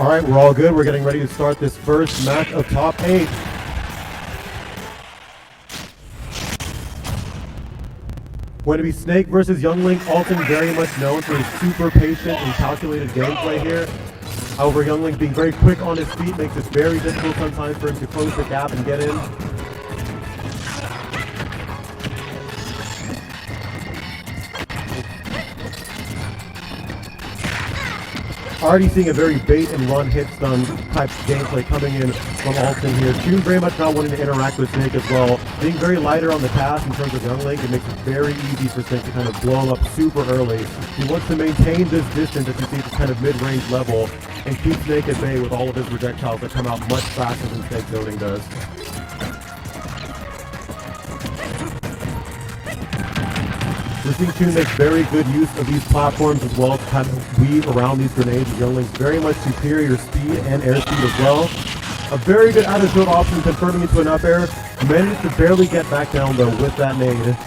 All right, we're all good. We're getting ready to start this first match of top 8. Going to be Snake versus Younglink. Alton very much known for his super patient and calculated gameplay here. However, Younglink being very quick on his feet makes it very difficult sometimes for him to close the gap and get in. Already seeing a very bait and run hit stun type gameplay coming in from Alton here. Chun very much not wanting to interact with Snake as well. Being very lighter on the pass in terms of Younglink, it makes it very easy for Snake to kind of blow him up super early. He wants to maintain this distance, as you see, this kind of mid-range level, and keep Snake at bay with all of his projectiles that come out much faster than Snake zoning does. We're seeing Chun make very good use of these platforms as well to kind of weave around these grenades. Younglink's very much superior speed and airspeed as well. A very good out of field option, confirming into an up air. Managed to barely get back down though with that nade.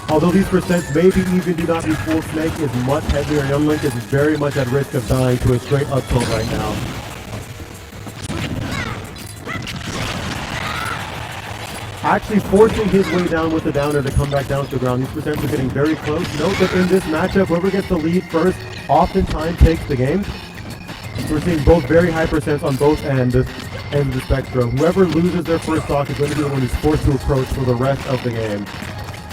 Although these percents maybe even do not be full, Snake is much heavier. Younglink is very much at risk of dying to a straight up tilt right now. Actually forcing his way down with the downer to come back down to the ground. These percents are getting very close. Note that in this matchup, whoever gets the lead first oftentimes takes the game. We're seeing both very high percents on both ends of the spectrum. Whoever loses their first stock is going to be the one who's forced to approach for the rest of the game.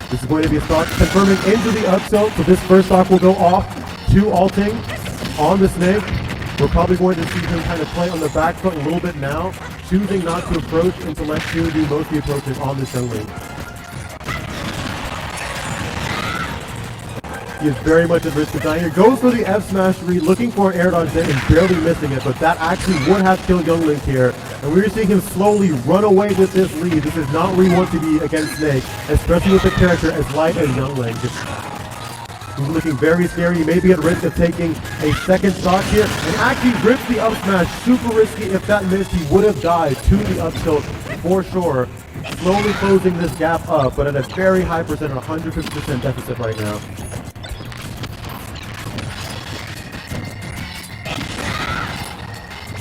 This is going to be a stock confirming into the up tilt, so this first stock will go off to Alting on the Snake. We're probably going to see him kind of play on the back foot a little bit now, choosing not to approach and to let Chun do most of the approaches on this Youngling. He is very much at risk of dying here. Goes for the F smash read, looking for an air dodge there and barely missing it, but that actually would have killed Younglink here. And we're seeing him slowly run away with this lead. This is not where you want to be against Snake, especially with a character as light as Younglink. He's looking very scary. He may be at risk of taking a second stock here, and actually rips the up smash. Super risky. If that missed, he would have died to the up tilt for sure. Slowly closing this gap up, but at a very high percent, 150% deficit right now.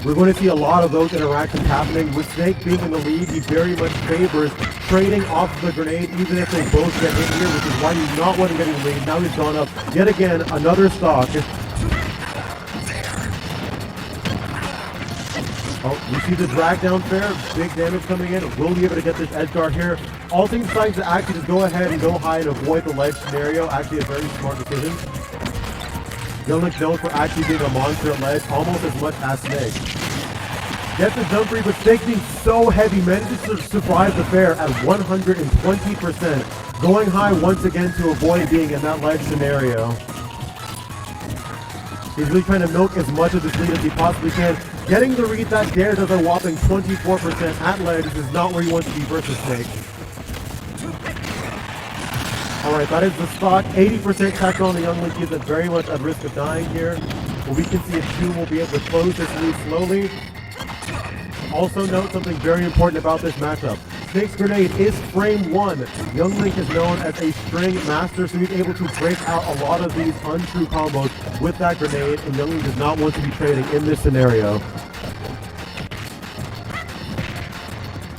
We're going to see a lot of those interactions happening. With Snake being in the lead, he very much favors trading off the grenade, even if they both get hit here, which is why he's not wanting to get in the lead. Now he's gone up yet again, another stock. Oh, you see the drag down fair, big damage coming in. Will he be able to get this edge guard here? Alting decides to actually just go ahead and go high and avoid the ledge scenario. Actually a very smart decision. Younglink's known for actually being a monster at ledge, almost as much as Snake. Gets the jump free, but Snake being so heavy, manages to survive the fair at 120%. Going high once again to avoid being in that ledge scenario. He's really trying to milk as much of this lead as he possibly can. Getting the read that dare does a whopping 24% at ledge. This is not where you want to be versus Snake. Alright, that is the stock. 80% tackle on the Younglink. He is very much at risk of dying here. But we can see if Chun will be able to close this lead slowly. Also note something very important about this matchup. Snake's grenade is frame 1. Younglink is known as a string master, so he's able to break out a lot of these untrue combos with that grenade, and Younglink does not want to be trading in this scenario.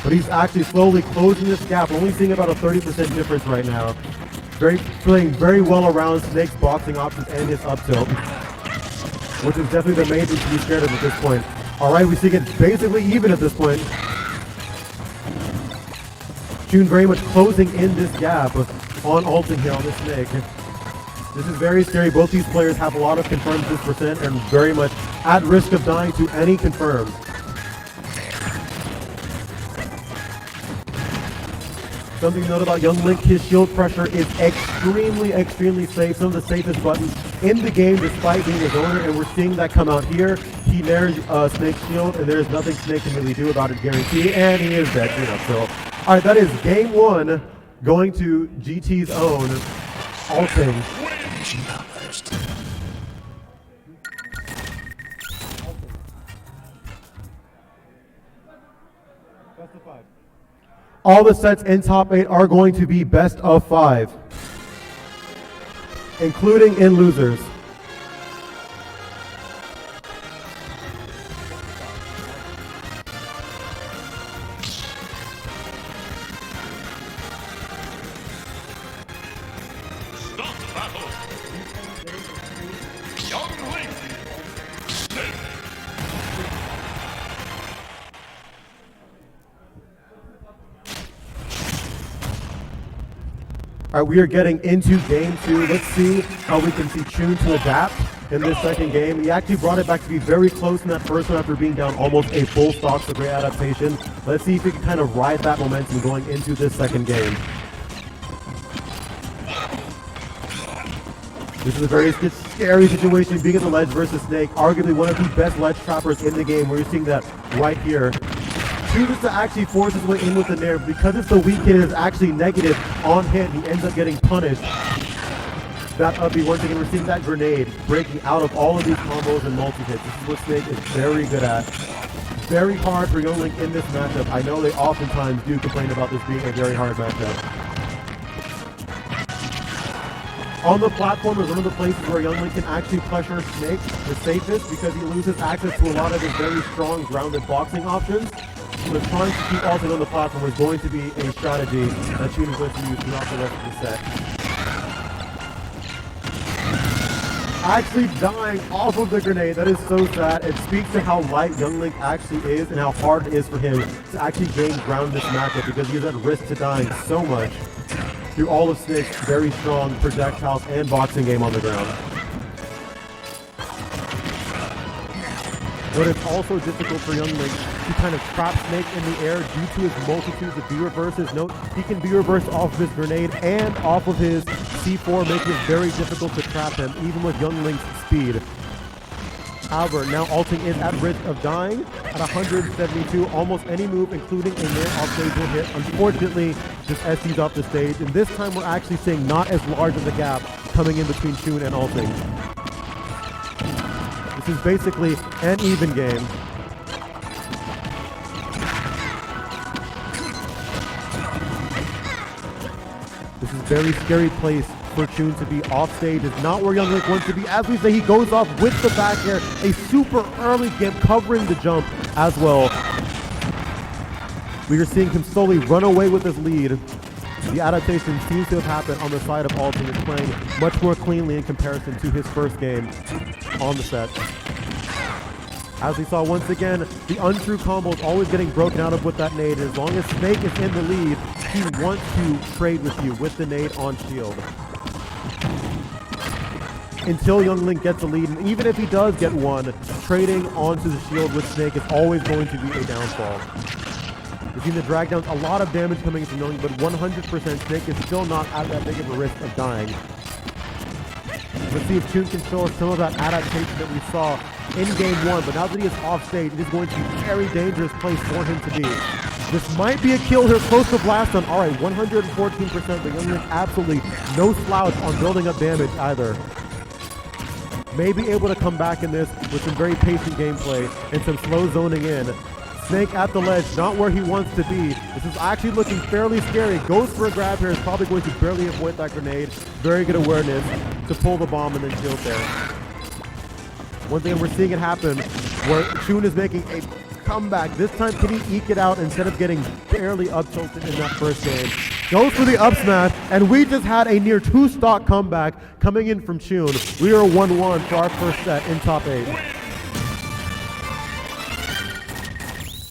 But he's actually slowly closing this gap, only seeing about a 30% difference right now. Playing very well around Snake's boxing options and his up tilt, which is definitely the main thing to be scared of at this point. Alright, we see it basically even at this point. Chun very much closing in this gap on Alton here on the Snake. This is very scary. Both these players have a lot of confirms this percent and very much at risk of dying to any confirms. Something to note about Younglink, his shield pressure is extremely safe. Some of the safest buttons in the game despite being a zoner, and we're seeing that come out here. He nares Snake's shield, and there's nothing Snake can really do about it, guarantee, and he is dead, so. Alright, that is game 1 going to GT's own Alting. Best of 5. All the sets in top 8 are going to be best of 5, including in losers. All right, we are getting into game 2. Let's see how we can see Chun to adapt in this second game. He actually brought it back to be very close in that first one after being down almost a full stock, so great adaptation. Let's see if we can kind of ride that momentum going into this second game. This is a very scary situation, being at the ledge versus Snake, arguably one of the best ledge trappers in the game, where you're seeing that right here. Chooses to actually force his way in with the nair. Because it's the weak hit, it is actually negative on hit. He ends up getting punished. That up B, once again, we're seeing that grenade breaking out of all of these combos and multi-hits. This is what Snake is very good at. Very hard for Younglink in this matchup. I know they oftentimes do complain about this being a very hard matchup. On the platform is one of the places where Younglink can actually pressure Snake the safest, because he loses access to a lot of his very strong grounded boxing options. So trying to keep Alting on the platform is going to be a strategy that Chun is going to use throughout the rest of the set. Actually dying off of the grenade, that is so sad. It speaks to how light Younglink actually is and how hard it is for him to actually gain ground this matchup, because he is at risk to dying so much through all of Snake's very strong projectiles and boxing game on the ground. But it's also difficult for Younglink to kind of trap Snake in the air due to his multitudes of B-reverses. Note, he can B-reverse off of his grenade and off of his C4, making it very difficult to trap him, even with Younglink's speed. However, now Alting is at risk of dying at 172. Almost any move, including a near offstage, will hit. Unfortunately, just SC's off the stage. And this time we're actually seeing not as large of a gap coming in between Chun and Alting. This is basically an even game. This is a very scary place for Chun to be. Off stage is not where Younglink wants to be. As we say, he goes off with the back air. A super early game covering the jump as well. We are seeing him slowly run away with his lead. The adaptation seems to have happened on the side of Alting, is playing much more cleanly in comparison to his first game on the set. As we saw once again, the untrue combo is always getting broken out of with that nade. As long as Snake is in the lead, he wants to trade with you with the nade on shield. Until Younglink gets a lead, and even if he does get one, trading onto the shield with Snake is always going to be a downfall. We've seen the drag downs, a lot of damage coming from Younglink, but 100% Snake is still not at that big of a risk of dying. Let's see if Chun can show us some of that adaptation that we saw in game 1, but now that he is off stage, it is going to be a very dangerous place for him to be. This might be a kill here, close to blast on. All right, 114%, but Younglink absolutely no slouch on building up damage either. May be able to come back in this with some very patient gameplay and some slow zoning in. Snake at the ledge, not where he wants to be. This is actually looking fairly scary. Goes for a grab here, is probably going to barely avoid that grenade. Very good awareness to pull the bomb and then shield there. Once again, we're seeing it happen where Chun is making a comeback. This time, can he eke it out instead of getting barely up tilted in that first game? Goes for the up smash, and we just had a near 2-stock comeback coming in from Chun. We are 1-1 for our first set in top 8.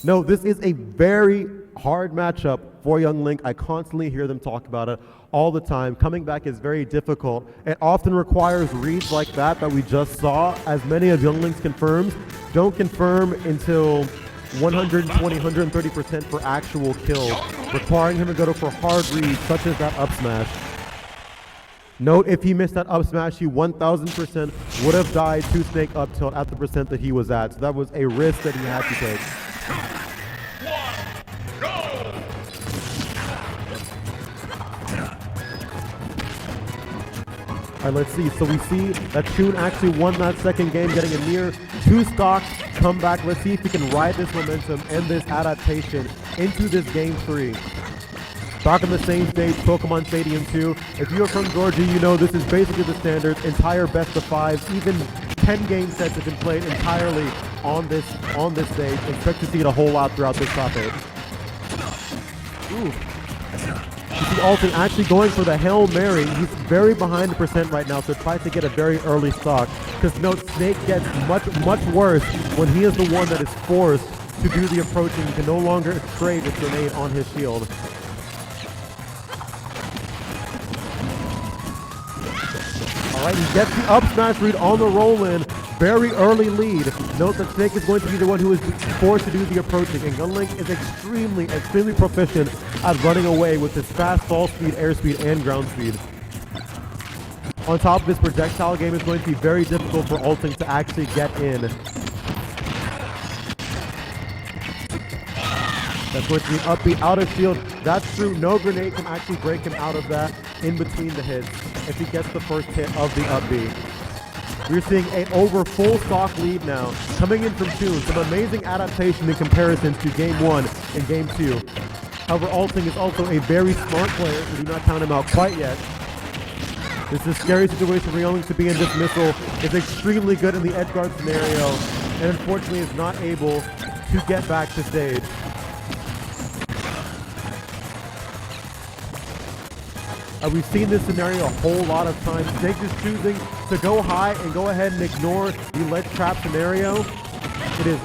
No, this is a very hard matchup for Younglink. I constantly hear them talk about it all the time. Coming back is very difficult. It often requires reads like that we just saw, as many of Younglink's confirms don't confirm until 120, 130% for actual kills, requiring him to go for hard reads such as that up smash. Note, if he missed that up smash, he 1000% would have died to Snake up tilt at the percent that he was at. So that was a risk that he had to take. All right, let's see. So we see that Chun actually won that second game, getting a near 2-stock comeback. Let's see if he can ride this momentum and this adaptation into this game 3. Back on the same stage, Pokemon Stadium 2. If you're from Georgia, you know this is basically the standards. Entire best of 5s, even 10 game sets have been played entirely on this stage. Expect to see it a whole lot throughout this top 8. Ooh. You see Alting actually going for the Hail Mary. He's very behind the percent right now, so tries to get a very early stock. Because note, Snake gets much worse when he is the one that is forced to do the approaching. He can no longer trade with grenade on his shield. Alright, he gets the up smash read on the roll-in. Very early lead. Note that Snake is going to be the one who is forced to do the approaching, and Gunlink is extremely proficient at running away with his fast fall speed, air speed, and ground speed. On top of his projectile game, is going to be very difficult for Alting to actually get in. That's going to be up B out of shield. That's true. No grenade can actually break him out of that in between the hits if he gets the first hit of the up B. We're seeing an over full stock lead now coming in from Chun. Some amazing adaptation in comparison to Game 1 and Game 2. However, Alting is also a very smart player, so do not count him out quite yet. This is a scary situation for Youngling to be in. Dismissal is extremely good in the edge guard scenario, and unfortunately is not able to get back to stage. We've seen this scenario a whole lot of times. Snake is choosing to go high and go ahead and ignore the ledge trap scenario. It is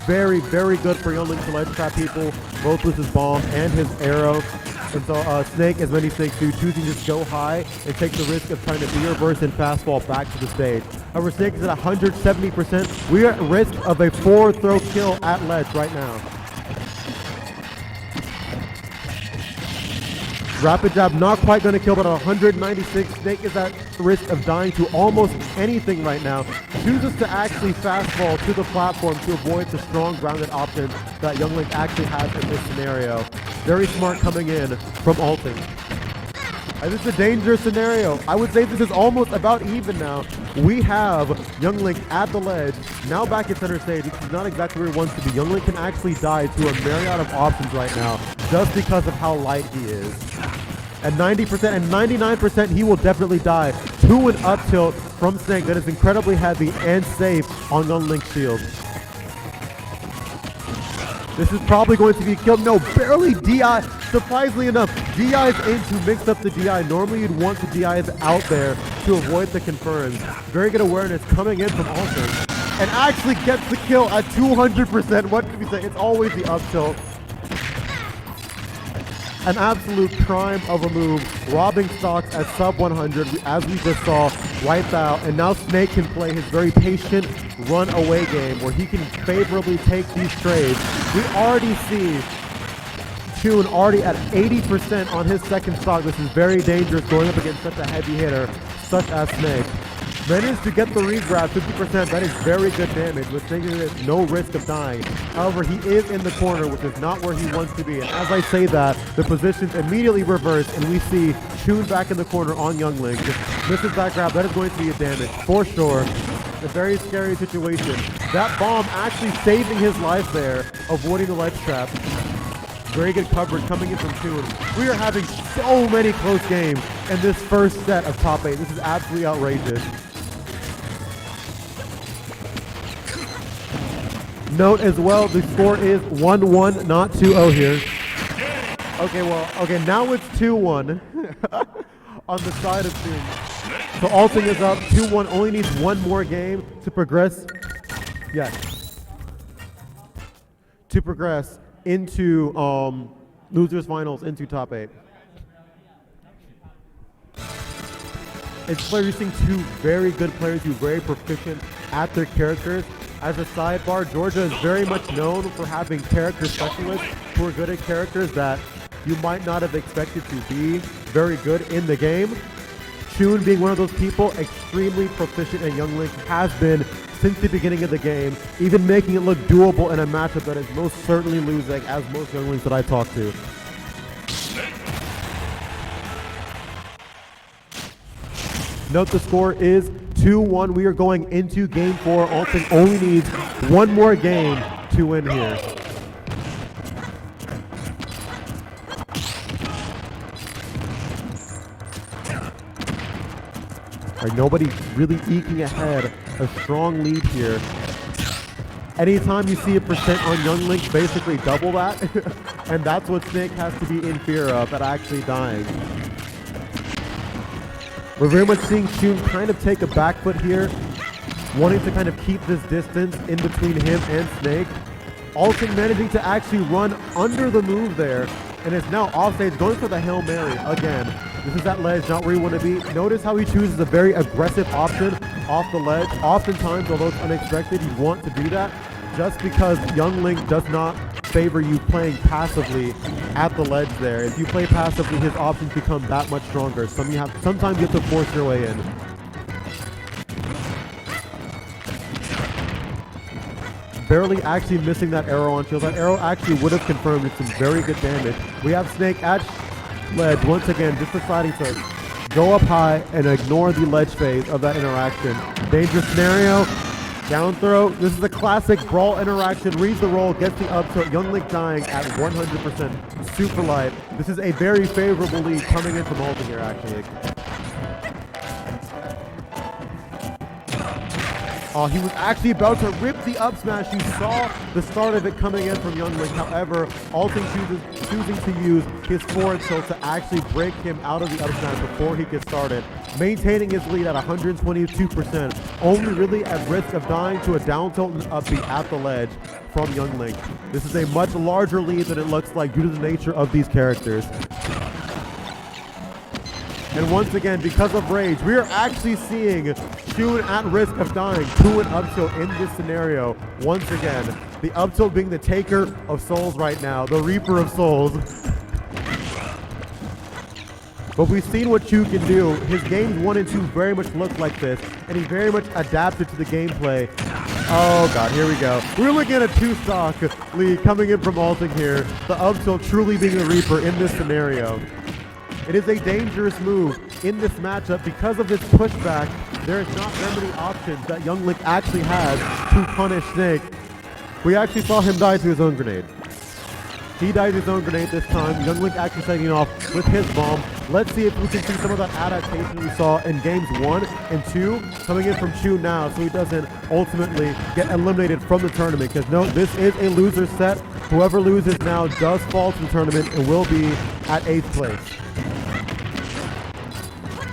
very good for Youngling to ledge trap people, both with his bomb and his arrow. And so Snake, as many Snakes do, choosing to just go high and take the risk of trying to B-reverse and fast fall back to the stage. However, Snake is at 170%. We are at risk of a 4-throw kill at ledge right now. Rapid jab not quite going to kill, but at 196, Snake is at risk of dying to almost anything right now. Chooses to actually fast fall to the platform to avoid the strong grounded option that Youngling actually has in this scenario. Very smart coming in from Alting. This is a dangerous scenario. I would say this is almost about even now. We have Youngling at the ledge, now back at center stage. This is not exactly where he wants to be. Youngling can actually die to a myriad of options right now just because of how light he is. At 90% and 99%, he will definitely die to an up tilt from Snake that is incredibly heavy and safe on Youngling's shield. This is probably going to be killed. No, barely DI. Surprisingly enough, DI's in to mix up the DI. Normally you'd want the DI's out there to avoid the confirms. Very good awareness coming in from Alting. And actually gets the kill at 200%. What can we say? It's always the up tilt. An absolute crime of a move, robbing stocks at sub 100, as we just saw, wipe out, and now Snake can play his very patient run-away game where he can favorably take these trades. We already see Chun already at 80% on his second stock. This is very dangerous going up against such a heavy hitter, such as Snake. Managed to get the regrab, 50%, that is very good damage, with Snake at no risk of dying. However, he is in the corner, which is not where he wants to be. And as I say that, the positions immediately reverse, and we see Chun back in the corner on Youngling. Just misses that grab, that is going to be a damage, for sure. A very scary situation. That bomb actually saving his life there, avoiding the ledge trap. Very good coverage coming in from Chun. We are having so many close games in this first set of top 8. This is absolutely outrageous. Note as well, the score is 1-1, not 2-0 here. Okay, now it's 2-1 on the side of Chun. So Alting is up 2-1, only needs one more game to progress. Yes. To progress into losers finals, into top 8. It's you're seeing two very good players who are very proficient at their characters. As a sidebar, Georgia is very much known for having character specialists who are good at characters that you might not have expected to be very good in the game. Chun being one of those people, extremely proficient, and Youngling has been since the beginning of the game, even making it look doable in a matchup that is most certainly losing, as most Younglings that I talk to. Note the score is 2-1. We are going into game 4. Alting only needs one more game to win here. All right, nobody really eking ahead. A strong lead here. Anytime you see a percent on Youngling, basically double that. And that's what Snake has to be in fear of, at actually dying. We're very much seeing Chun kind of take a back foot here, wanting to kind of keep this distance in between him and Snake. Alton managing to actually run under the move there, and is now offstage, going for the Hail Mary again. This is that ledge, not where you want to be. Notice how he chooses a very aggressive option off the ledge. Oftentimes, although it's unexpected, you want to do that just because Young Link does not favor you playing passively at the ledge there. If you play passively, his options become that much stronger. Sometimes you have to force your way in. Barely actually missing that arrow on shield. That arrow actually would have confirmed it's some very good damage. We have Snake at ledge once again, just deciding to go up high and ignore the ledge phase of that interaction. Dangerous scenario, down throw. This is a classic brawl interaction. Reads the roll, gets the up tilt. Young Link dying at 100%. Super light. This is a very favorable lead coming in from Alton here, actually. He was actually about to rip the up smash. You saw the start of it coming in from Young Link. However, Alton choosing to use his forward tilt to actually break him out of the up smash before he gets started, maintaining his lead at 122%, only really at risk of dying to a down tilt and up B at the ledge from Young Link. This is a much larger lead than it looks like due to the nature of these characters. And once again, because of rage, we are actually seeing Chun at risk of dying to an up tilt in this scenario. Once again, the up tilt being the taker of souls right now, the reaper of souls. But we've seen what Chun can do. His games 1 and 2 very much look like this, and he very much adapted to the gameplay. Oh god, here we go. We're looking at a 2-stock lead coming in from Alton here. The up tilt truly being the reaper in this scenario. It is a dangerous move in this matchup because of this pushback. There is not very many options that Young Link actually has to punish Snake. We actually saw him die to his own grenade. He died to his own grenade this time. Young Link actually setting off with his bomb. Let's see if we can see some of that adaptation we saw in games 1 and 2 coming in from Chun now, so he doesn't ultimately get eliminated from the tournament. Because no, this is a loser set. Whoever loses now does fall to the tournament and will be at 8th place.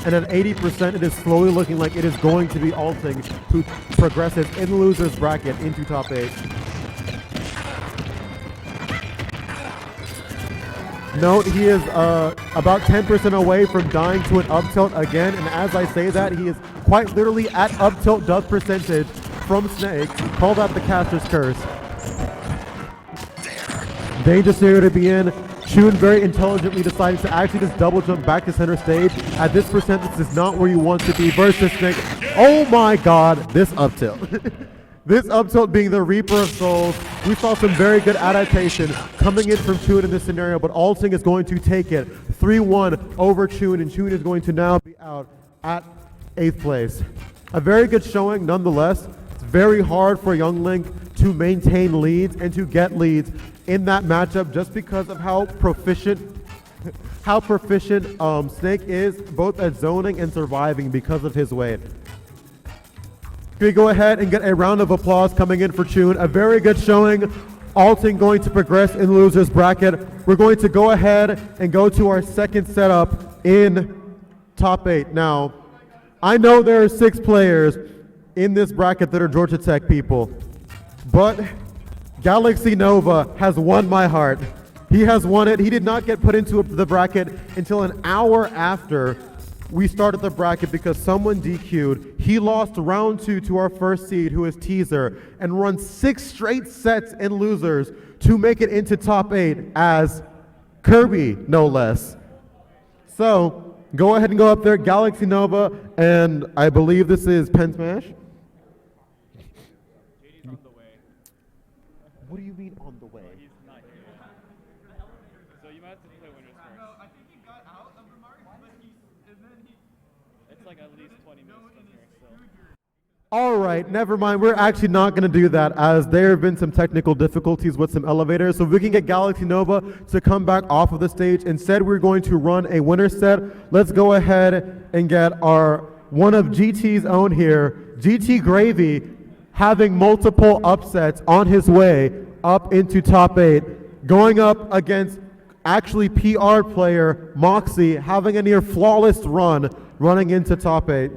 And at 80%, it is slowly looking like it is going to be Alton who progresses in the loser's bracket into top 8. Note, he is about 10% away from dying to an up tilt again, and as I say that, he is quite literally at up tilt death percentage from Snake. Call that the caster's curse. Dangerous scenario to be in. Chun very intelligently deciding to actually just double jump back to center stage. At this percent, this is not where you want to be versus Snake. Oh my god, this up tilt. This up tilt being the Reaper of Souls. We saw some very good adaptation coming in from Chun in this scenario, but Alton is going to take it 3-1 over Chun, and Chun is going to now be out at 8th place. A very good showing nonetheless. It's very hard for Young Link to maintain leads and to get leads in that matchup just because of how proficient Snake is both at zoning and surviving because of his weight. Can we go ahead and get a round of applause coming in for Chun? A very good showing. Alton going to progress in the loser's bracket. We're going to go ahead and go to our second setup in top 8. Now, I know there are 6 players in this bracket that are Georgia Tech people, but Galaxy Nova has won my heart. He has won it. He did not get put into the bracket until an hour after we started the bracket because someone DQ'd. He lost round 2 to our first seed, who is Teaser, and run 6 straight sets in losers to make it into top 8 as Kirby, no less. So go ahead and go up there, Galaxy Nova, and I believe this is Pen Smash. What do you mean on the way? He's not here. So you might have to play winners first. No, I think he got out of the mark, but it's like at least 20 minutes from here still. All right, never mind. We're actually not going to do that as there have been some technical difficulties with some elevators. So if we can get Galaxy Nova to come back off of the stage. Instead, we're going to run a winner set. Let's go ahead and get our one of GT's own here, GT Gravy, having multiple upsets on his way up into top 8. going up against actually PR player Moxie, having a near flawless run, running into top 8.